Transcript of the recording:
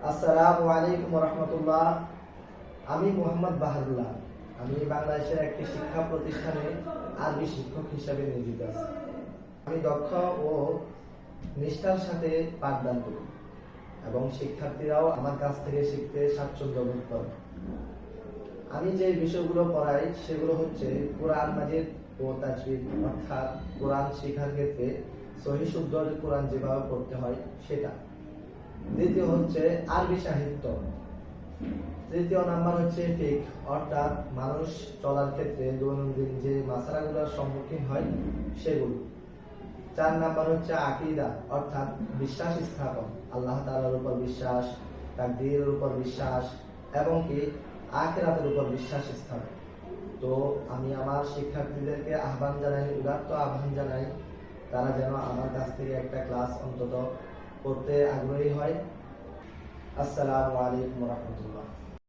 আসসালামু আলাইকুম রহমতুল্লাহ। আমি মোহাম্মদ বাহারুল্লাহ। আমি বাংলাদেশের একটি শিক্ষা প্রতিষ্ঠানে আরবি শিক্ষক হিসেবে নিয়োজিত আছি। আমি দক্ষ ও নিষ্ঠার সাথে পাঠদান করি এবং শিক্ষার্থীরাও আমার কাছ থেকে শিখতে স্বাচ্ছন্দ্য বোধ করে। আমি যে বিষয়গুলো পড়াই সেগুলো হচ্ছে কোরআন মাজিদ ও তাজবিদ, অর্থাৎ কোরআন শেখার ক্ষেত্রে সহিহ শুদ্ধ কোরআন যেভাবে পড়তে হয় সেটা। দ্বিতীয় হচ্ছে আরবি সাহিত্য। তৃতীয় নাম্বার হচ্ছে ফিকহ, অর্থাৎ মানুষ চলার ক্ষেত্রে দৈনন্দিন যে মাসালাগুলোর সম্মুখীন হয় সেগুলো। 4 নাম্বার হচ্ছে আকীদা, অর্থাৎ বিশ্বাস স্থাপন, আল্লাহ তাআলার উপর বিশ্বাস, তাকদীরের উপর বিশ্বাস এবং কি আখিরাতের উপর বিশ্বাস স্থাপন। তো আমি আমার শিক্ষার্থীদেরকে উদাত্ত আহ্বান জানাই, তারা যেন আমার কাছ থেকে একটা ক্লাস অন্তত করতে আগ্রহী হয়। আসসালামু আলাইকুম রহমতুল্লাহ।